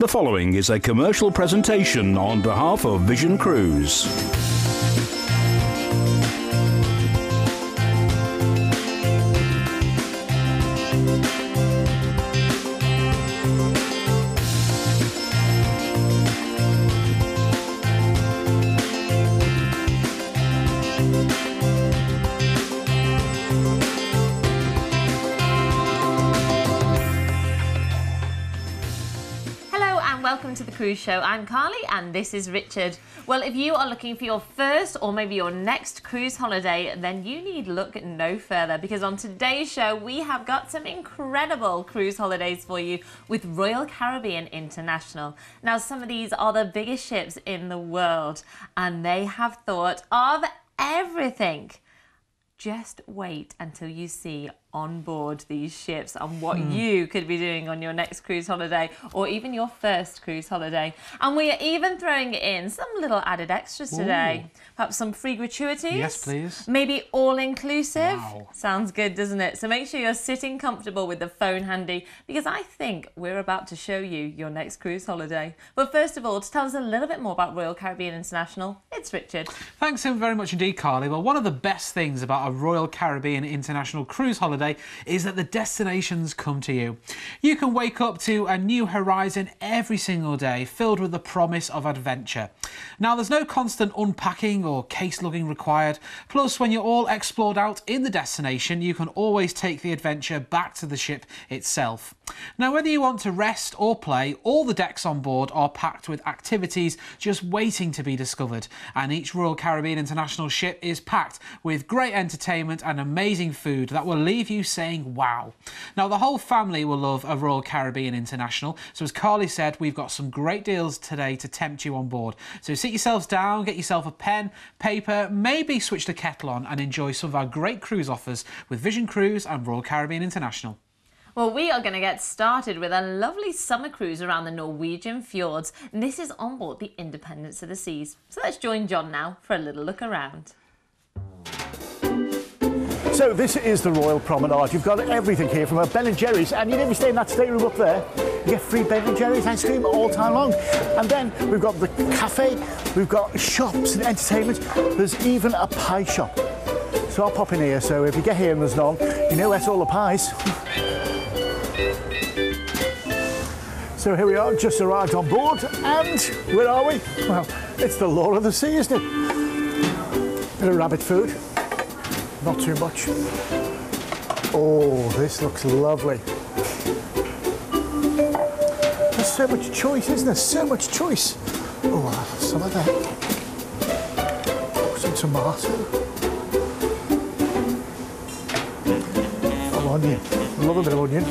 The following is a commercial presentation on behalf of Vision Cruise. Welcome to the Cruise Show. I'm Carly and this is Richard. Well, if you are looking for your first or maybe your next cruise holiday, then you need look no further, because on today's show we have got some incredible cruise holidays for you with Royal Caribbean International. Now, some of these are the biggest ships in the world and they have thought of everything. Just wait until you see on board these ships and what you could be doing on your next cruise holiday or even your first cruise holiday. And we are even throwing in some little added extras today. Perhaps some free gratuities. Yes, please. Maybe all-inclusive. Wow. Sounds good, doesn't it? So make sure you're sitting comfortable with the phone handy, because I think we're about to show you your next cruise holiday. But first of all, to tell us a little bit more about Royal Caribbean International, it's Richard. Thanks so very much indeed, Carly. Well, one of the best things about a Royal Caribbean International cruise holiday is that the destinations come to you. You can wake up to a new horizon every single day, filled with the promise of adventure. Now, there's no constant unpacking or case lugging required. Plus, when you're all explored out in the destination, you can always take the adventure back to the ship itself. Now, whether you want to rest or play, all the decks on board are packed with activities just waiting to be discovered. And each Royal Caribbean International ship is packed with great entertainment and amazing food that will leave you saying wow. Now, the whole family will love a Royal Caribbean International. So as Carly said, we've got some great deals today to tempt you on board. So sit yourselves down, get yourself a pen, paper, maybe switch the kettle on and enjoy some of our great cruise offers with Vision Cruise and Royal Caribbean International. Well, we are going to get started with a lovely summer cruise around the Norwegian fjords. And this is on board the Independence of the Seas. So let's join John now for a little look around. So this is the Royal Promenade. You've got everything here, from a Ben & Jerry's, and you never stay in that stateroom up there. You get free Ben & Jerry's ice cream all time long. And then we've got the cafe, we've got shops and entertainment. There's even a pie shop. So I'll pop in here, so if you get here and there's none, you know where's all the pies. So here we are, just arrived on board, and where are we? Well, it's the Law of the Sea, isn't it? Bit of rabbit food. Not too much. Oh, this looks lovely. There's so much choice, isn't there? So much choice. Oh, I'll have some of that. Oh, some tomato. Oh, onion. I love a bit of onion.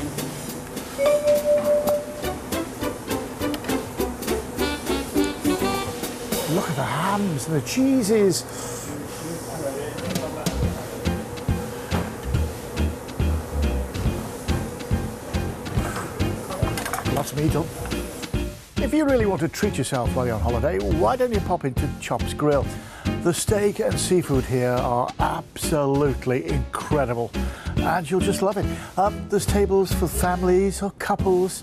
Look at the hams and the cheeses. Lots of meat on. If you really want to treat yourself while you're on holiday, why don't you pop into Chops Grill? The steak and seafood here are absolutely incredible and you'll just love it. There's tables for families or couples.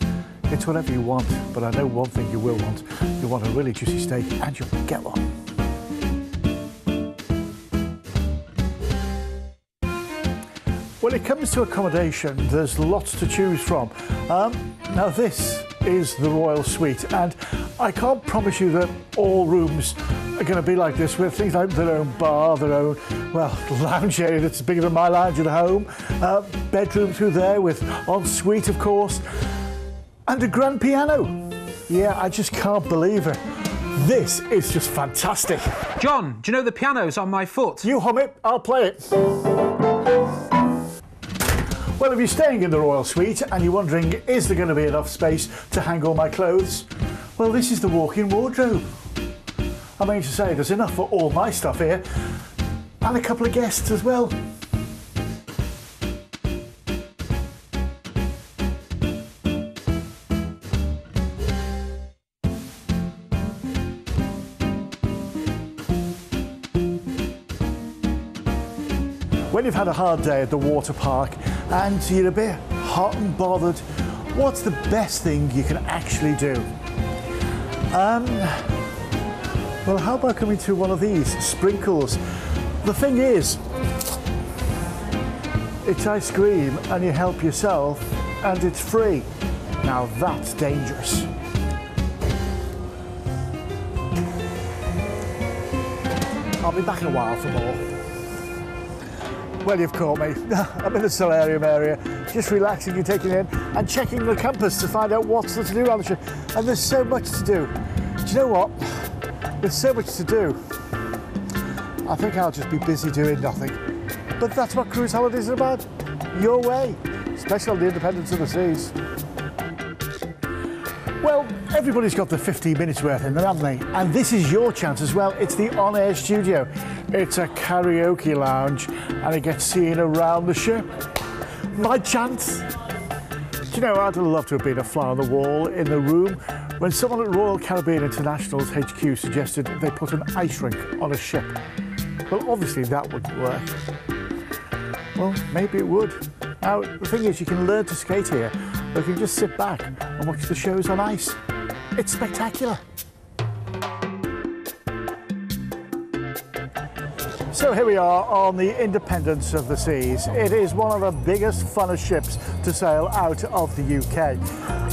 It's whatever you want, but I know one thing you will want. You want a really juicy steak and you'll get one. When it comes to accommodation, there's lots to choose from. Now this is the Royal Suite, and I can't promise you that all rooms are going to be like this, with things like their own bar, their own, well, lounge area that's bigger than my lounge at home, bedroom through there with ensuite, of course, and a grand piano. Yeah, I just can't believe it. This is just fantastic. John, do you know the piano's on my foot? You hum it, I'll play it. Well, if you're staying in the Royal Suite and you're wondering, is there going to be enough space to hang all my clothes? Well, this is the walk-in wardrobe. I mean to say, there's enough for all my stuff here, and a couple of guests as well. When you've had a hard day at the water park and you're a bit hot and bothered, what's the best thing you can actually do? Well, how about coming to one of these, Sprinkles? The thing is, it's ice cream and you help yourself and it's free. Now that's dangerous. I'll be back in a while for more. Well, you've caught me. I'm in the solarium area, just relaxing and taking in and checking the compass to find out what's to do around the ship. And there's so much to do. Do you know what? There's so much to do. I think I'll just be busy doing nothing. But that's what cruise holidays are about. Your way, especially on the independence of the seas. Well, everybody's got the 15 minutes worth in them, haven't they? And this is your chance as well. It's the on-air studio. It's a karaoke lounge and it gets seen around the ship. My chance. Do you know, I'd love to have been a fly on the wall in the room when someone at Royal Caribbean International's HQ suggested they put an ice rink on a ship. Well, obviously that wouldn't work. Well, maybe it would. Now, the thing is, you can learn to skate here, or you can just sit back and watch the shows on ice. It's spectacular. So here we are on the Independence of the Seas. It is one of the biggest, funnest ships to sail out of the UK.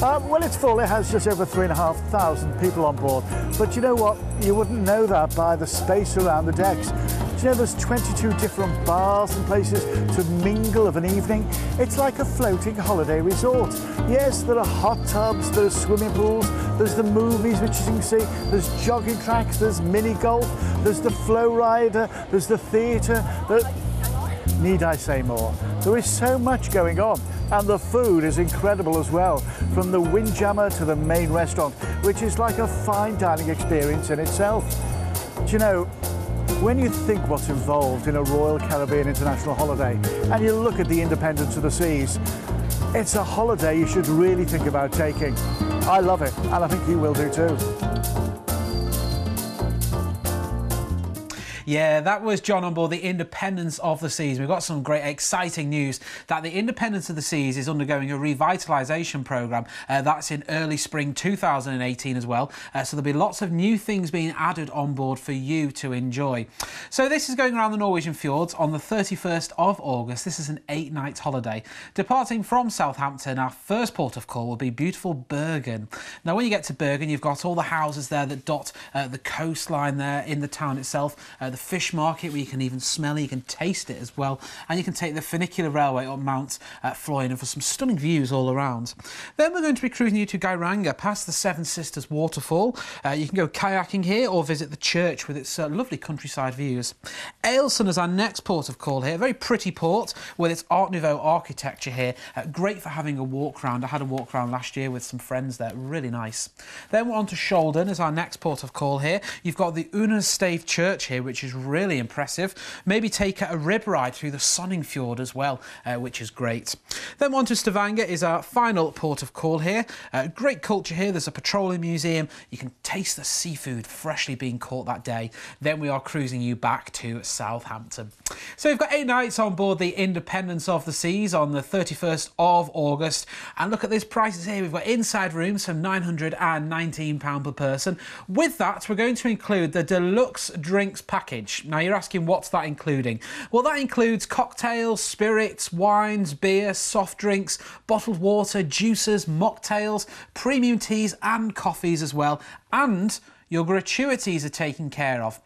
Well, it's full. It has just over 3,500 people on board. But you know what? You wouldn't know that by the space around the decks. Do you know there's 22 different bars and places to mingle of an evening? It's like a floating holiday resort. Yes, there are hot tubs, there's swimming pools, there's the movies which you can see, there's jogging tracks, there's mini golf, there's the flow rider, there's the theatre. Need I say more? There is so much going on, and the food is incredible as well, from the Windjammer to the main restaurant, which is like a fine dining experience in itself. Do you know, when you think what's involved in a Royal Caribbean International holiday, and you look at the Independence of the Seas, it's a holiday you should really think about taking. I love it, and I think you will do too. Yeah, that was John on board the Independence of the Seas. We've got some great exciting news that the Independence of the Seas is undergoing a revitalisation programme. That's in early spring 2018 as well. So there'll be lots of new things being added on board for you to enjoy. So this is going around the Norwegian fjords on the 31st of August. This is an 8-night holiday. Departing from Southampton, our first port of call will be beautiful Bergen. Now, when you get to Bergen, you've got all the houses there that dot the coastline there in the town itself. The fish market where you can even smell it, you can taste it as well, and you can take the funicular railway up Mount Floyne for some stunning views all around. Then we're going to be cruising you to Geiranger past the Seven Sisters waterfall. You can go kayaking here or visit the church with its lovely countryside views. Ailson is our next port of call here, a very pretty port with its Art Nouveau architecture here, great for having a walk round. I had a walk round last year with some friends there, really nice. Then we're on to Sholden as our next port of call here. You've got the Unerstave Church here, which is really impressive. Maybe take a rib ride through the Sonningfjord as well, which is great. Then on to Stavanger is our final port of call here. Great culture here. There's a petroleum museum. You can taste the seafood freshly being caught that day. Then we are cruising you back to Southampton. So we've got 8 nights on board the Independence of the Seas on the 31st of August. And look at these prices here. We've got inside rooms for £919 per person. With that, we're going to include the deluxe drinks package. Now you're asking, what's that including? Well, that includes cocktails, spirits, wines, beer, soft drinks, bottled water, juices, mocktails, premium teas and coffees as well, and your gratuities are taken care of.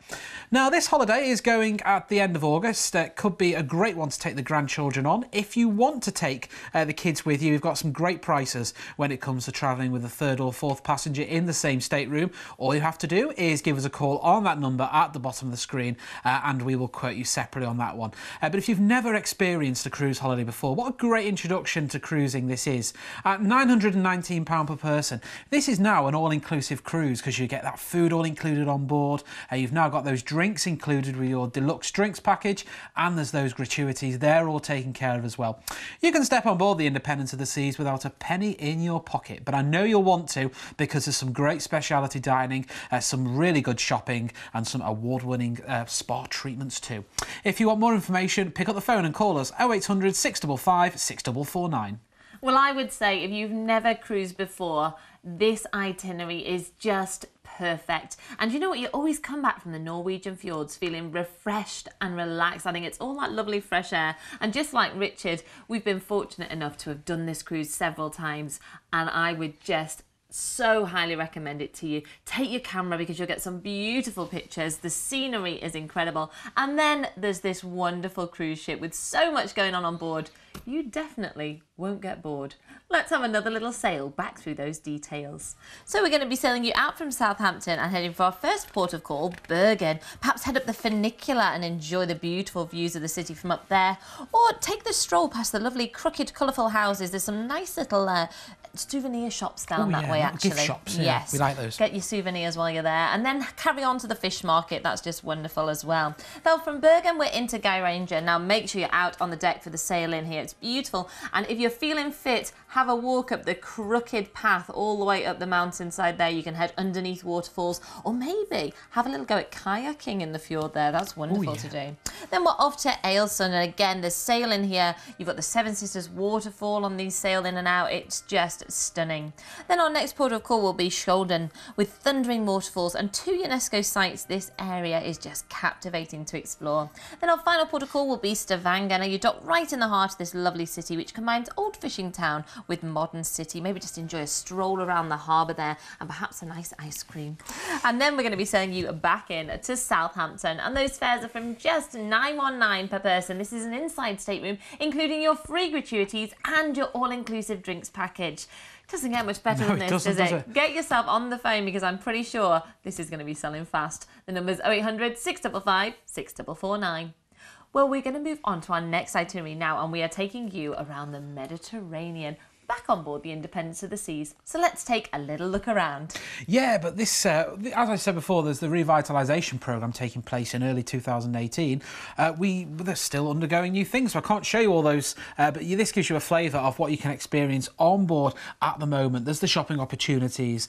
Now, this holiday is going at the end of August. It could be a great one to take the grandchildren on. If you want to take the kids with you, we've got some great prices when it comes to travelling with a third or fourth passenger in the same stateroom. All you have to do is give us a call on that number at the bottom of the screen and we will quote you separately on that one. But if you've never experienced a cruise holiday before, what a great introduction to cruising this is. At £919 per person, this is now an all-inclusive cruise because you get that food all included on board. You've now got those drinks included with your deluxe drinks package, and there's those gratuities. They're all taken care of as well. You can step on board the Independence of the Seas without a penny in your pocket, but I know you'll want to because there's some great speciality dining, some really good shopping and some award-winning spa treatments too. If you want more information, pick up the phone and call us 0800 655 6449. Well, I would say if you've never cruised before, this itinerary is just perfect. And you know what? You always come back from the Norwegian fjords feeling refreshed and relaxed. I think it's all that lovely fresh air. And just like Richard, we've been fortunate enough to have done this cruise several times, and I would just so highly recommend it to you. Take your camera because you'll get some beautiful pictures. The scenery is incredible. And then there's this wonderful cruise ship with so much going on board. You definitely won't get bored. Let's have another little sail back through those details. So we're going to be sailing you out from Southampton and heading for our first port of call, Bergen. Perhaps head up the funicular and enjoy the beautiful views of the city from up there, or take the stroll past the lovely crooked, colourful houses. There's some nice little souvenir shops down that way, actually. Gift shops, yeah. Yes, we like those. Get your souvenirs while you're there, and then carry on to the fish market. That's just wonderful as well. Now from Bergen we're into Guy Ranger. Now make sure you're out on the deck for the sail in here. It's beautiful, and if you're feeling fit, have a walk up the crooked path all the way up the mountainside there. You can head underneath waterfalls, or maybe have a little go at kayaking in the fjord there. That's wonderful to do. Then we're off to Ailsund, and again there's sailing here. You've got the Seven Sisters waterfall on these sail in and out. It's just stunning. Then our next port of call will be Skjolden, with thundering waterfalls and 2 UNESCO sites. This area is just captivating to explore. Then our final port of call will be Stavanger. Now you dock right in the heart of this lovely city, which combines old fishing town with modern city. Maybe just enjoy a stroll around the harbour there and perhaps a nice ice cream. And then we're going to be sailing you back in to Southampton, and those fares are from just $919 per person. This is an inside stateroom, including your free gratuities and your all-inclusive drinks package. Doesn't get much better than this, does it? Get yourself on the phone because I'm pretty sure this is going to be selling fast. The number's 0800 655 6449. Well, we're going to move on to our next itinerary now, and we are taking you around the Mediterranean, back on board the Independence of the Seas. So let's take a little look around. Yeah, but this, as I said before, there's the revitalisation programme taking place in early 2018. They're still undergoing new things, so I can't show you all those, but this gives you a flavour of what you can experience on board at the moment. There's the shopping opportunities.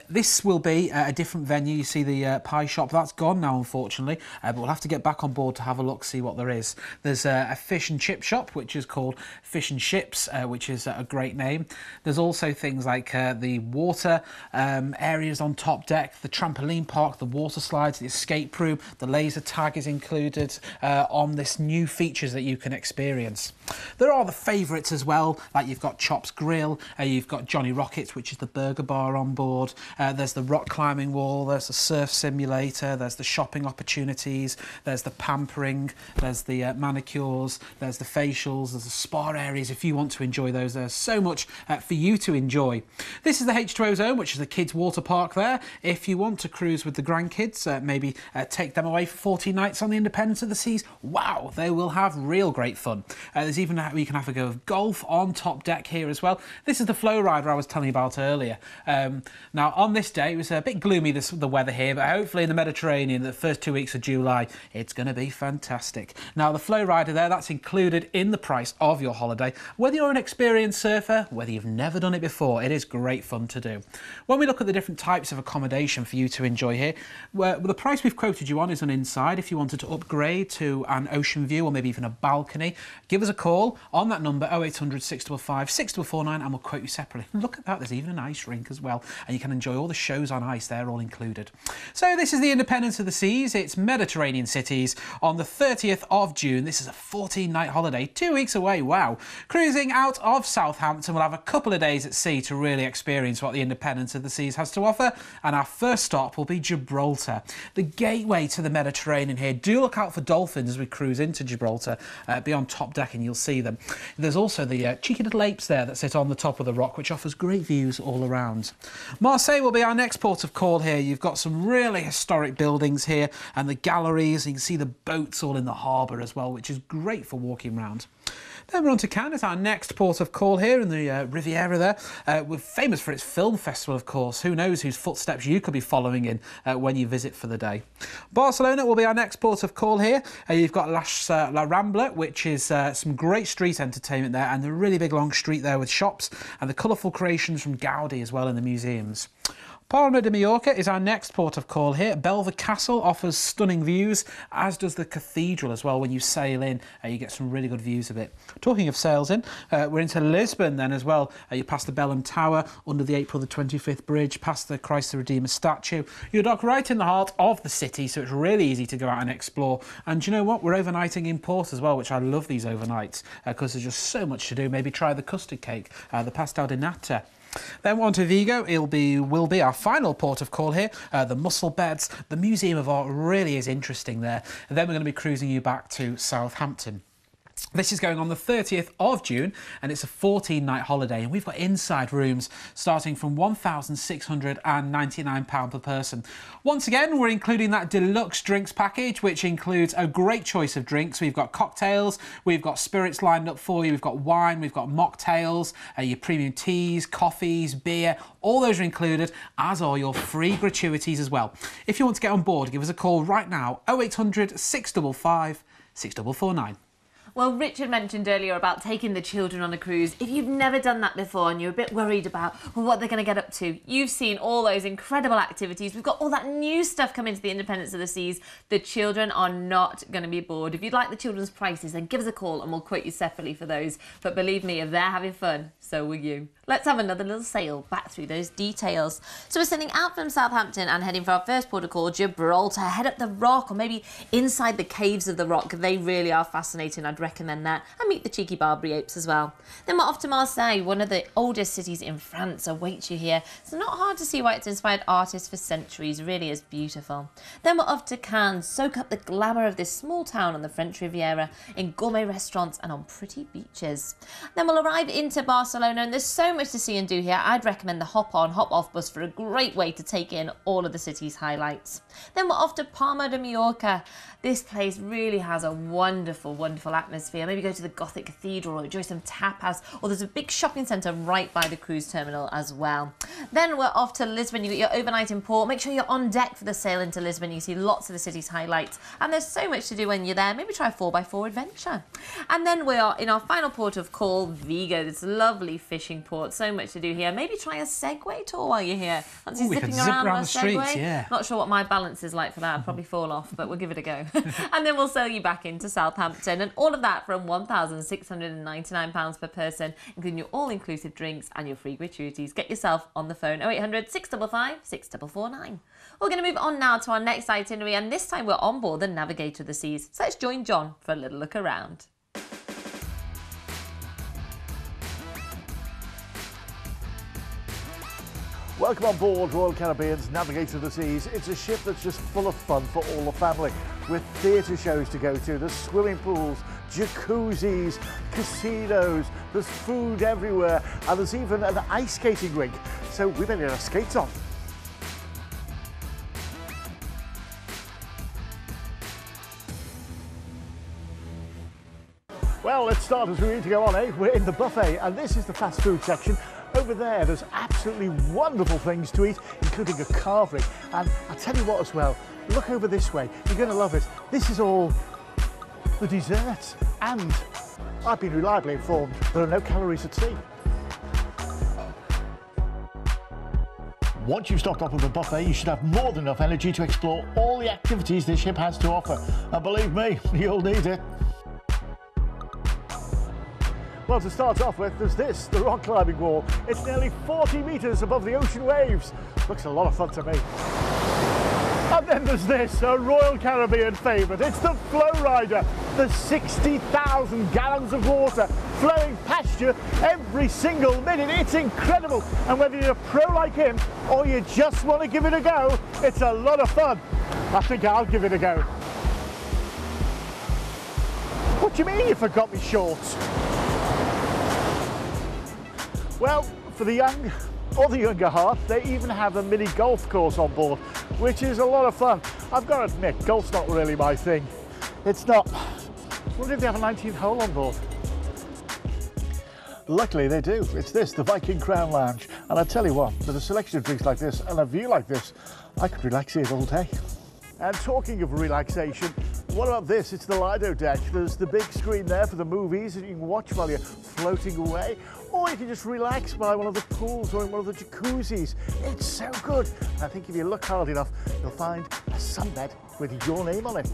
This will be a different venue. You see the pie shop, that's gone now, unfortunately, but we'll have to get back on board to have a look, see what there is. There's a fish and chip shop, which is called Fish and Chips, which is a great name. There's also things like the water areas on top deck, the trampoline park, the water slides, the escape room, the laser tag is included on this new features that you can experience. There are the favourites as well, like you've got Chops Grill, you've got Johnny Rockets, which is the burger bar on board, there's the rock climbing wall, there's the surf simulator, there's the shopping opportunities, there's the pampering, there's the manicures, there's the facials, there's the spa areas. If you want to enjoy those, there's so much for you to enjoy. This is the H2O Zone, which is the kids' water park there. If you want to cruise with the grandkids, maybe take them away for 14 nights on the Independence of the Seas, wow, they will have real great fun. There's even you can have a go of golf on top deck here as well. This is the flow rider I was telling you about earlier. Now on this day, it was a bit gloomy, the weather here, but hopefully in the Mediterranean, the first 2 weeks of July, it's going to be fantastic. Now the flow rider there, that's included in the price of your holiday. Whether you're an experienced surfer, whether you've never done it before, it is great fun to do. When we look at the different types of accommodation for you to enjoy here, the price we've quoted you on is an inside. If you wanted to upgrade to an ocean view or maybe even a balcony, give us a call on that number 0800 655 6449 and we'll quote you separately. Look at that, there's even an ice rink as well, and you can enjoy all the shows on ice there, all included. So this is the Independence of the Seas. It's Mediterranean cities on the 30th of June. This is a 14-night holiday, 2 weeks away, wow. Cruising out of Southampton, we'll have a couple of days at sea to really experience what the Independence of the Seas has to offer, and our first stop will be Gibraltar, the gateway to the Mediterranean here. Do look out for dolphins as we cruise into Gibraltar. Be on top deck and you'll see them. There's also the cheeky little apes there that sit on the top of the rock, which offers great views all around. Marseille will be our next port of call here. You've got some really historic buildings here and the galleries, and you can see the boats all in the harbour as well, which is great for walking around. Then we're on to Cannes. It's our next port of call here in the Riviera there. We're famous for its film festival, of course. Who knows whose footsteps you could be following in when you visit for the day. Barcelona will be our next port of call here. You've got La Rambla, which is some great street entertainment there, and the really big long street there with shops and the colourful creations from Gaudi as well in the museums. Palma de Mallorca is our next port of call here. Belver Castle offers stunning views, as does the cathedral as well. When you sail in, you get some really good views of it. Talking of sails in, we're into Lisbon then as well. You pass the Belém Tower, under the April the 25th bridge, past the Christ the Redeemer statue. You're docked right in the heart of the city, so it's really easy to go out and explore. And you know what? We're overnighting in port as well, which I love these overnights because there's just so much to do. Maybe try the custard cake, the pastel de nata. Then on to Vigo. Will be our final port of call here. The mussel beds, the Museum of Art really is interesting there. And then we're going to be cruising you back to Southampton. This is going on the 30th of June and it's a 14-night holiday, and we've got inside rooms starting from £1,699 per person. Once again, we're including that deluxe drinks package, which includes a great choice of drinks. We've got cocktails, we've got spirits lined up for you, we've got wine, we've got mocktails, your premium teas, coffees, beer, all those are included, as are your free gratuities as well. If you want to get on board, give us a call right now, 0800 655 6449. Well, Richard mentioned earlier about taking the children on a cruise. If you've never done that before and you're a bit worried about what they're going to get up to, you've seen all those incredible activities. We've got all that new stuff coming to the Independence of the Seas. The children are not going to be bored. If you'd like the children's prices, then give us a call and we'll quote you separately for those. But believe me, if they're having fun, so will you. Let's have another little sail back through those details. So we're sending out from Southampton and heading for our first port of call, Gibraltar. Head up the rock or maybe inside the caves of the rock. They really are fascinating. I'd recommend that. And meet the cheeky Barbary apes as well. Then we're off to Marseille, one of the oldest cities in France awaits you here. It's not hard to see why it's inspired artists for centuries. It really is beautiful. Then we're off to Cannes. Soak up the glamour of this small town on the French Riviera in gourmet restaurants and on pretty beaches. Then we'll arrive into Barcelona and there's so much to see and do here. I'd recommend the hop on, hop off bus for a great way to take in all of the city's highlights. Then we're off to Palma de Mallorca. This place really has a wonderful, wonderful atmosphere. Maybe go to the Gothic Cathedral or enjoy some tapas, or there's a big shopping centre right by the cruise terminal as well. Then we're off to Lisbon. You get your overnight in port. Make sure you're on deck for the sail into Lisbon. You see lots of the city's highlights and there's so much to do when you're there. Maybe try a 4x4 adventure. And then we are in our final port of call, Vigo, this lovely fishing port. So much to do here. Maybe try a Segway tour while you're here. Fancy zipping around on a Segway? Yeah. Not sure what my balance is like for that. I'd probably fall off, but we'll give it a go. And then we'll sail you back into Southampton, and all of that from £1,699 per person, including your all-inclusive drinks and your free gratuities. Get yourself on the phone, 0800 655 6449. We're going to move on now to our next itinerary, and this time we're on board the Navigator of the Seas. So let's join John for a little look around. Welcome on board Royal Caribbean's Navigator of the Seas. It's a ship that's just full of fun for all the family, with theatre shows to go to, there's swimming pools, jacuzzis, casinos, there's food everywhere, and there's even an ice skating rink, so we better get our skates on. Well, let's start as we need to go on, eh? We're in the buffet, and this is the fast food section. Over there, there's absolutely wonderful things to eat, including a carvery. And I'll tell you what as well, look over this way, you're going to love it. This is all the desserts. And I've been reliably informed there are no calories at sea. Once you've stocked up on the buffet, you should have more than enough energy to explore all the activities this ship has to offer. And believe me, you'll need it. Well, to start off with, there's this, the rock climbing wall. It's nearly 40 metres above the ocean waves. Looks a lot of fun to me. And then there's this, a Royal Caribbean favourite. It's the Flow Rider. There's 60,000 gallons of water flowing past you every single minute. It's incredible. And whether you're a pro like him or you just want to give it a go, it's a lot of fun. I think I'll give it a go. What do you mean you forgot me shorts? Well, for the young or the younger heart, they even have a mini golf course on board, which is a lot of fun. I've got to admit, golf's not really my thing. It's not. I wonder if they have a 19th hole on board. Luckily they do. It's this, the Viking Crown Lounge. And I tell you what, with a selection of drinks like this and a view like this, I could relax here all day. And talking of relaxation, what about this? It's the Lido deck. There's the big screen there for the movies that you can watch while you're floating away. or you can just relax by one of the pools or in one of the jacuzzis. It's so good. I think if you look hard enough, you'll find a sunbed with your name on it.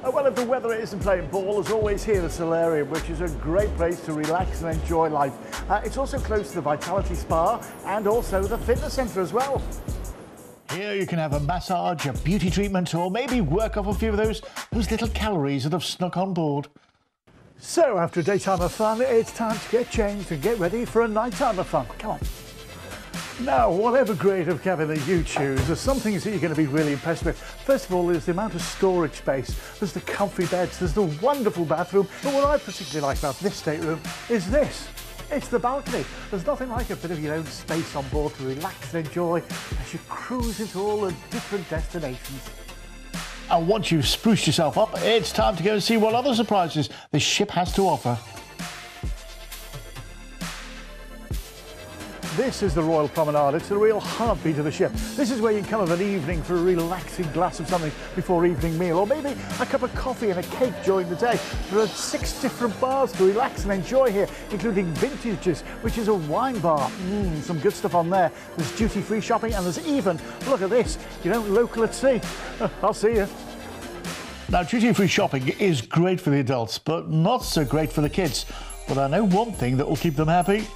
Well, if the weather isn't playing ball, as always here at Solarium, which is a great place to relax and enjoy life. It's also close to the Vitality Spa and also the fitness centre as well. Here you can have a massage, a beauty treatment, or maybe work off a few of those little calories that have snuck on board. So after a daytime of fun, it's time to get changed and get ready for a nighttime of fun. Come on. Now, whatever grade of cabin that you choose, there's some things that you're going to be really impressed with. First of all, there's the amount of storage space. There's the comfy beds, there's the wonderful bathroom. But what I particularly like about this stateroom is this. It's the balcony. There's nothing like a bit of your own space on board to relax and enjoy as you cruise into all the different destinations. And once you've spruced yourself up, it's time to go and see what other surprises the ship has to offer. This is the Royal Promenade. It's the real heartbeat of the ship. This is where you can come of an evening for a relaxing glass of something before evening meal, or maybe a cup of coffee and a cake during the day. There are 6 different bars to relax and enjoy here, including Vintages, which is a wine bar. Some good stuff on there. There's duty-free shopping, and there's even, look at this, local at sea. I'll see you. Now, duty-free shopping is great for the adults, but not so great for the kids. But I know one thing that will keep them happy.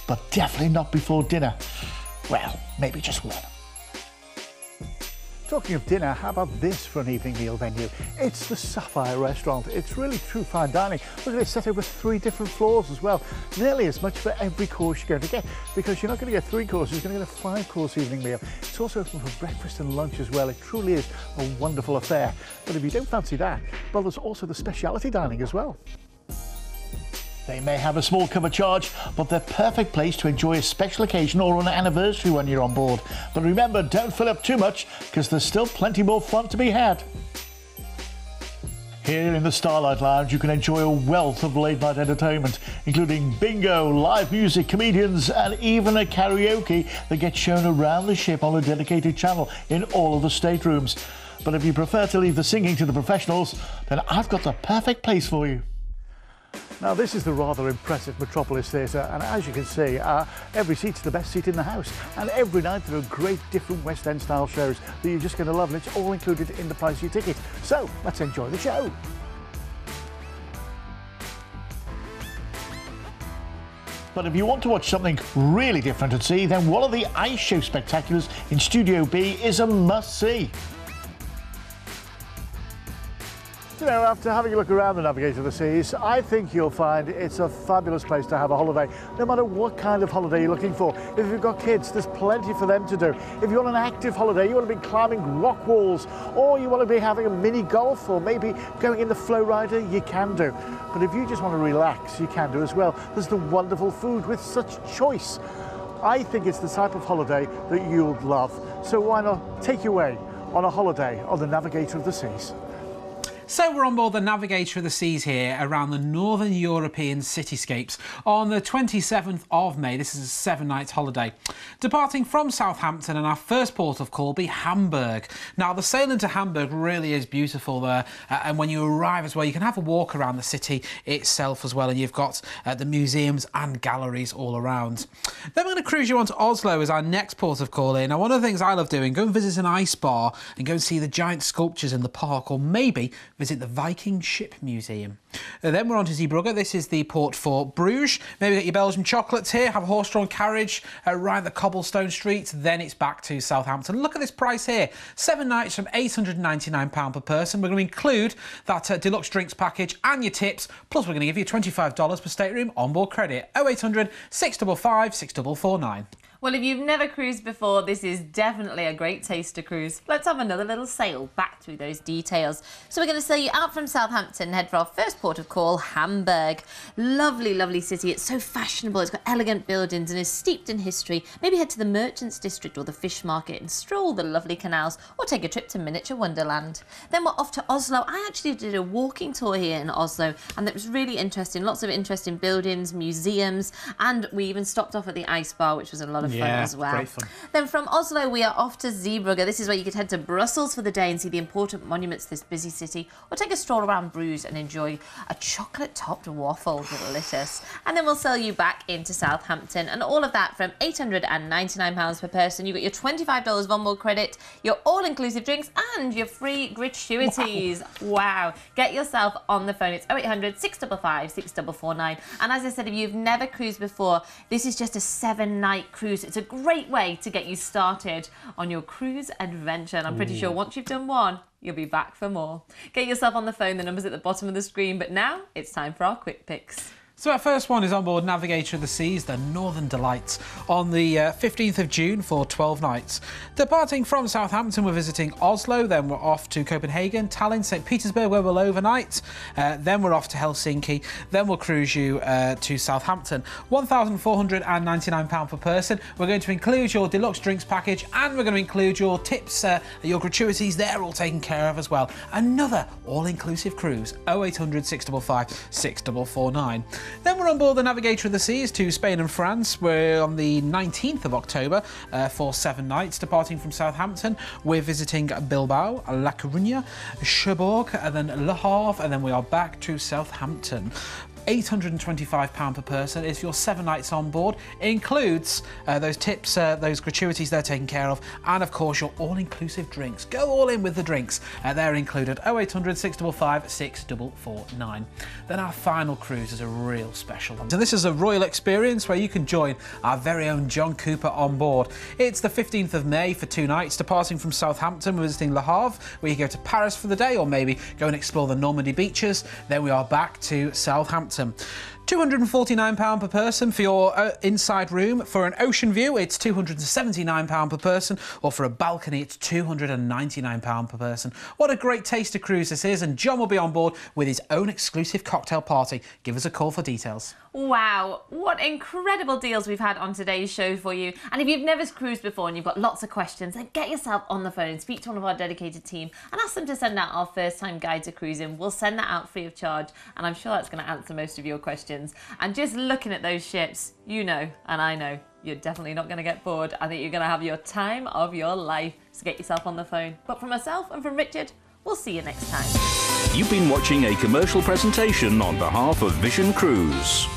But definitely not before dinner. Well, maybe just one. Talking of dinner, how about this for an evening meal venue? It's the Sapphire Restaurant. It's really true fine dining. Look at it, set over 3 different floors as well. Nearly as much for every course you're going to get, because you're not going to get 3 courses, you're going to get a 5-course evening meal. It's also open for breakfast and lunch as well. It truly is a wonderful affair. But if you don't fancy that, well, there's also the specialty dining as well. They may have a small cover charge, but they're a perfect place to enjoy a special occasion or an anniversary when you're on board. But remember, don't fill up too much, because there's still plenty more fun to be had. Here in the Starlight Lounge, you can enjoy a wealth of late-night entertainment, including bingo, live music, comedians, and even a karaoke that gets shown around the ship on a dedicated channel in all of the staterooms. But if you prefer to leave the singing to the professionals, then I've got the perfect place for you. Now, this is the rather impressive Metropolis Theatre, and as you can see, every seat's the best seat in the house. And every night there are great different West End style shows that you're just going to love, and it's all included in the price of your ticket. So, let's enjoy the show. But if you want to watch something really different at sea, then one of the ice show spectaculars in Studio B is a must-see. You know, after having a look around the Navigator of the Seas, I think you'll find it's a fabulous place to have a holiday, no matter what kind of holiday you're looking for. If you've got kids, there's plenty for them to do. If you want an active holiday, you want to be climbing rock walls, or you want to be having a mini golf, or maybe going in the Flow Rider, you can do. But if you just want to relax, you can do as well. There's the wonderful food with such choice. I think it's the type of holiday that you'll love. So why not take you away on a holiday on the Navigator of the Seas? So we're on board the Navigator of the Seas here around the Northern European cityscapes on the 27th of May. This is a 7-night holiday. Departing from Southampton, and our first port of call will be Hamburg. Now, the sail into Hamburg really is beautiful there, and when you arrive as well, you can have a walk around the city itself as well, and you've got the museums and galleries all around. Then we're going to cruise you on to Oslo as our next port of call here. Now, one of the things I love doing, go and visit an ice bar and go and see the giant sculptures in the park, or maybe visit the Viking Ship Museum. Then we're on to Zeebrugge. This is the port for Bruges. Maybe get your Belgian chocolates here, have a horse-drawn carriage around the cobblestone streets, then it's back to Southampton. Look at this price here. 7 nights from £899 per person. We're going to include that deluxe drinks package and your tips, plus we're going to give you $25 per stateroom onboard credit. 0800 655 6449. Well, if you've never cruised before, this is definitely a great taster cruise. Let's have another little sail back through those details. So we're going to sail you out from Southampton and head for our first port of call, Hamburg. Lovely, lovely city. It's so fashionable. It's got elegant buildings and is steeped in history. Maybe head to the Merchants District or the Fish Market and stroll the lovely canals, or take a trip to Miniature Wonderland. Then we're off to Oslo. I actually did a walking tour here in Oslo, and it was really interesting. Lots of interesting buildings, museums, and we even stopped off at the ice bar, which was a lot of of fun as well. Great fun. Then from Oslo, we are off to Zeebrugge. This is where you could head to Brussels for the day and see the important monuments of this busy city, or take a stroll around Bruges and enjoy a chocolate-topped waffle. Delicious. And then we'll sell you back into Southampton, and all of that from £899 per person. You got your $25 Von Board credit, your all-inclusive drinks, and your free gratuities. Wow. Get yourself on the phone. It's 0800 655 6449. And as I said, if you've never cruised before, this is just a 7-night cruise. It's a great way to get you started on your cruise adventure. And I'm pretty sure once you've done one, you'll be back for more. Get yourself on the phone. The number's at the bottom of the screen. But now it's time for our quick picks. So our first one is on board Navigator of the Seas, the Northern Delights, on the 15th of June for 12 nights. Departing from Southampton, we're visiting Oslo, then we're off to Copenhagen, Tallinn, St. Petersburg, where we'll overnight. Then we're off to Helsinki. Then we'll cruise you to Southampton. £1,499 per person. We're going to include your deluxe drinks package, and we're going to include your tips, your gratuities. They're all taken care of as well. Another all-inclusive cruise. 0800 655 6449. Then we're on board the Navigator of the Seas to Spain and France. We're on the 19th of October for 7 nights. Departing from Southampton, we're visiting Bilbao, La Coruña, Cherbourg, and then Le Havre, and then we are back to Southampton. £825 per person is your 7 nights on board. It includes those tips, those gratuities they're taken care of, and of course your all-inclusive drinks. Go all in with the drinks. They're included. 0800 655 6449. Then our final cruise is a real special one. So this is a royal experience where you can join our very own John Cooper on board. It's the 15th of May for 2 nights. Departing from Southampton, we're visiting Le Havre, where you go to Paris for the day, or maybe go and explore the Normandy beaches. Then we are back to Southampton. £249 per person for your inside room. For an ocean view, it's £279 per person, or for a balcony, it's £299 per person. What a great taster cruise this is, and John will be on board with his own exclusive cocktail party. Give us a call for details. Wow, what incredible deals we've had on today's show for you. And if you've never cruised before and you've got lots of questions, then get yourself on the phone, speak to one of our dedicated team and ask them to send out our first time guide to cruising. We'll send that out free of charge, and I'm sure that's going to answer most of your questions. And just looking at those ships, you know, and I know, you're definitely not going to get bored. I think you're going to have your time of your life. So get yourself on the phone. But from myself and from Richard, we'll see you next time. You've been watching a commercial presentation on behalf of Vision Cruise.